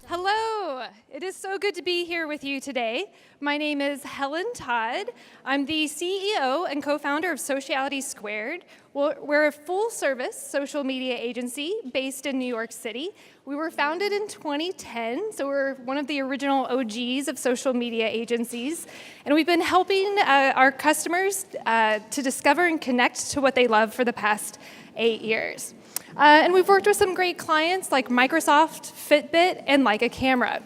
Hello, it is so good to be here with you today. My name is Helen Todd. I'm the CEO and co-founder of Sociality Squared. We're a full-service social media agency based in New York City. We were founded in 2010, so we're one of the original OGs of social media agencies. And we've been helping our customers to discover and connect to what they love for the past 8 years. And we've worked with some great clients like Microsoft, Fitbit, and Leica Camera.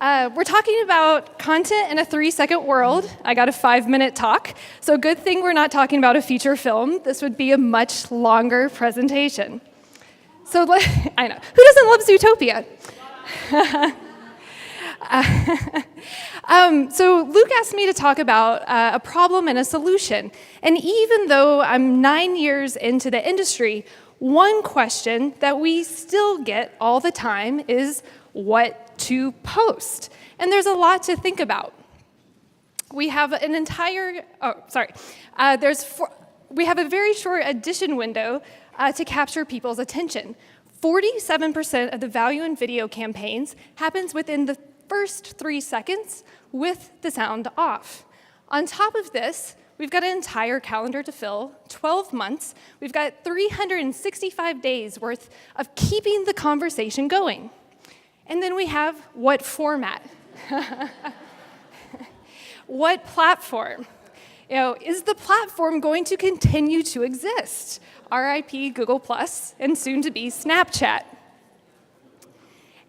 We're talking about content in a 3-second world. I got a 5-minute talk, so good thing we're not talking about a feature film. This would be a much longer presentation. So I know, who doesn't love Zootopia? So Luke asked me to talk about a problem and a solution. And even though I'm 9 years into the industry, one question that we still get all the time is what to post. And there's a lot to think about. We have an entire, we have a very short addition window to capture people's attention. 47% of the value in video campaigns happens within the first 3 seconds with the sound off. On top of this, we've got an entire calendar to fill, 12 months. We've got 365 days worth of keeping the conversation going. And then we have what format? What platform? Is the platform going to continue to exist? RIP Google+, and soon to be Snapchat.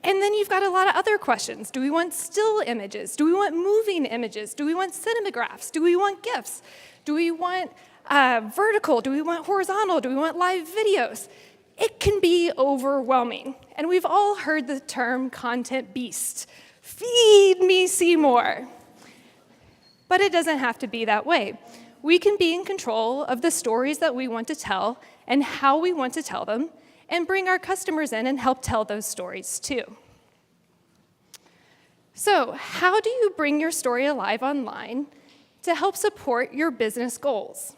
And then you've got a lot of other questions. Do we want still images? Do we want moving images? Do we want cinemagraphs? Do we want GIFs? Do we want vertical? Do we want horizontal? Do we want live videos? It can be overwhelming. And we've all heard the term content beast. Feed me Seymour. But it doesn't have to be that way. We can be in control of the stories that we want to tell and how we want to tell them, and bring our customers in and help tell those stories too. So, how do you bring your story alive online to help support your business goals?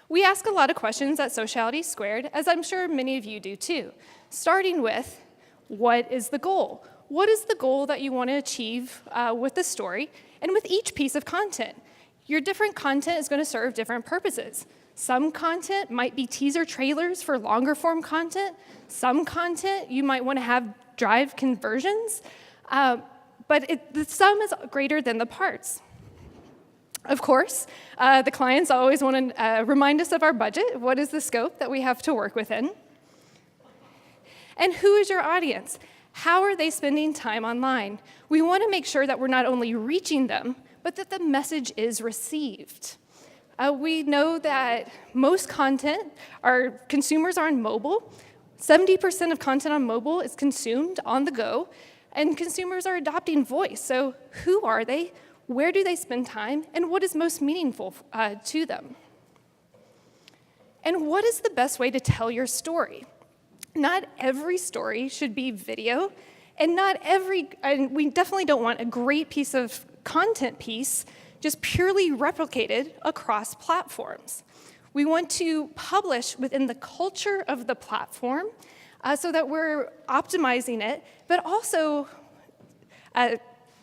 We ask a lot of questions at Sociality Squared, as I'm sure many of you do too, starting with, what is the goal? What is the goal that you want to achieve with the story and with each piece of content? Your different content is going to serve different purposes. Some content might be teaser trailers for longer form content. Some content you might want to have drive conversions, but the sum is greater than the parts. Of course, the clients always want to remind us of our budget. What is the scope that we have to work within? And who is your audience? How are they spending time online? We want to make sure that we're not only reaching them, but that the message is received. We know that most content, our consumers are on mobile. 70% of content on mobile is consumed on the go, and consumers are adopting voice. So who are they? Where do they spend time? And what is most meaningful to them? And what is the best way to tell your story? Not every story should be video, and we definitely don't want a great piece of content piece just purely replicated across platforms. We want to publish within the culture of the platform so that we're optimizing it, but also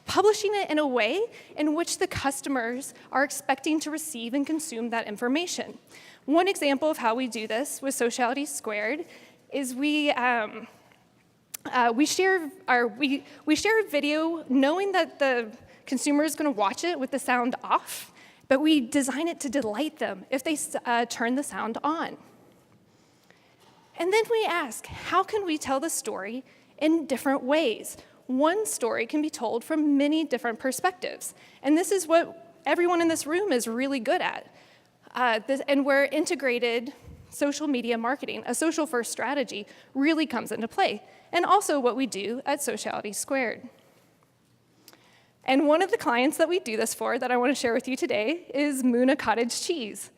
publishing it in a way in which the customers are expecting to receive and consume that information. One example of how we do this with Sociality Squared is we share video knowing that the consumer is going to watch it with the sound off, but we design it to delight them if they turn the sound on. And then we ask, how can we tell the story in different ways? One story can be told from many different perspectives, and this is what everyone in this room is really good at. And where integrated social media marketing, a social-first strategy, really comes into play, and also what we do at Sociality Squared. And one of the clients that we do this for that I want to share with you today is Muna Cottage Cheese.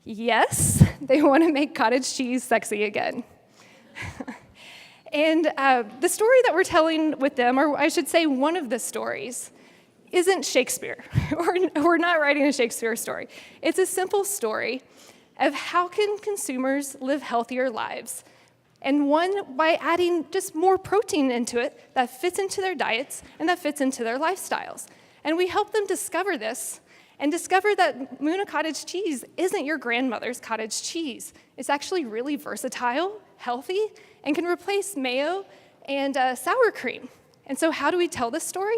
Yes, they want to make cottage cheese sexy again. And the story that we're telling with them, or I should say one of the stories, isn't Shakespeare. We're not writing a Shakespeare story. It's a simple story of how can consumers live healthier lives and one by adding just more protein into it that fits into their diets and that fits into their lifestyles. And we help them discover this and discover that Muna cottage cheese isn't your grandmother's cottage cheese. It's actually really versatile, healthy, and can replace mayo and sour cream. And so how do we tell this story?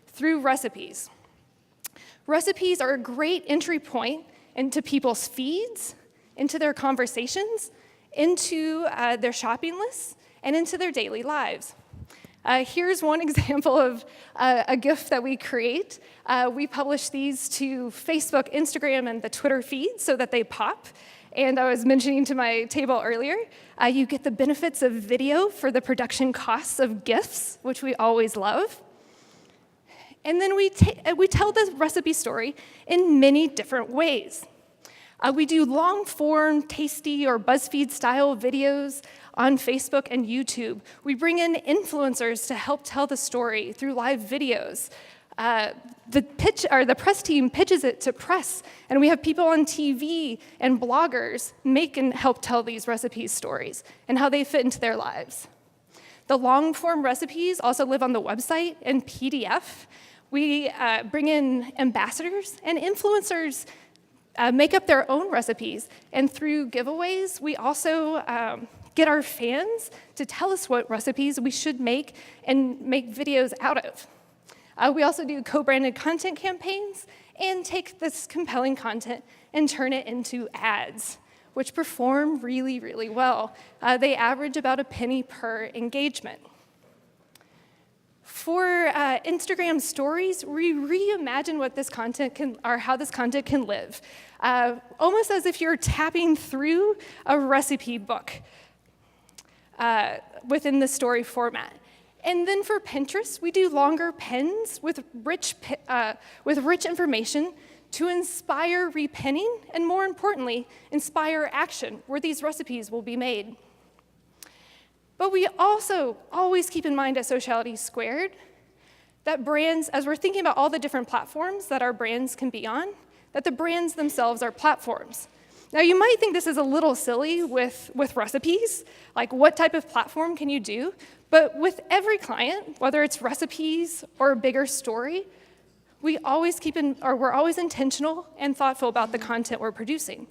Through recipes. Recipes are a great entry point into people's feeds, into their conversations, into their shopping lists, and into their daily lives. Here's one example of a GIF that we create. We publish these to Facebook, Instagram, and the Twitter feed so that they pop. And I was mentioning to my table earlier, you get the benefits of video for the production costs of GIFs, which we always love. And then we tell the recipe story in many different ways. We do long-form, tasty, or BuzzFeed-style videos on Facebook and YouTube. We bring in influencers to help tell the story through live videos. The press team pitches it to press, and we have people on TV and bloggers make and help tell these recipe stories and how they fit into their lives. The long-form recipes also live on the website in PDF. We bring in ambassadors and influencers make up their own recipes, and through giveaways, we also get our fans to tell us what recipes we should make and make videos out of. We also do co-branded content campaigns and take this compelling content and turn it into ads, which perform really, really well. They average about a penny per engagement. For Instagram stories, we reimagine what this content can, or how this content can live, almost as if you're tapping through a recipe book within the story format. And then for Pinterest, we do longer pins with rich information to inspire repinning, and more importantly, inspire action, where these recipes will be made. But we also always keep in mind at Sociality Squared that brands, as we're thinking about all the different platforms that our brands can be on, that the brands themselves are platforms. Now, you might think this is a little silly with recipes, like what type of platform can you do? But with every client, whether it's recipes or a bigger story, we're always intentional and thoughtful about the content we're producing.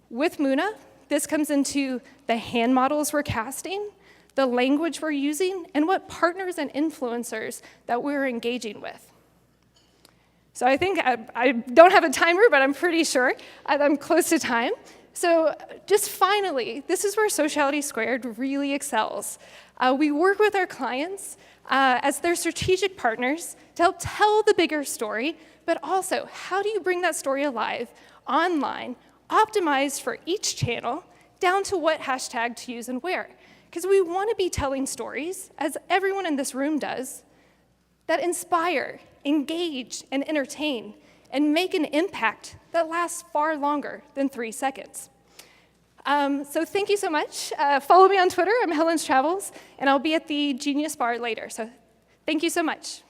With Muna, this comes into the hand models we're casting, the language we're using, and what partners and influencers that we're engaging with. So I think I don't have a timer, but I'm pretty sure I'm close to time. So just finally, this is where Sociality Squared really excels. We work with our clients as their strategic partners to help tell the bigger story, but also how do you bring that story alive online, optimized for each channel, down to what hashtag to use and where. Because we want to be telling stories, as everyone in this room does, that inspire, engage, and entertain, and make an impact that lasts far longer than 3 seconds. So thank you so much. Follow me on Twitter. I'm Helen's Travels, and I'll be at the Genius Bar later. So thank you so much.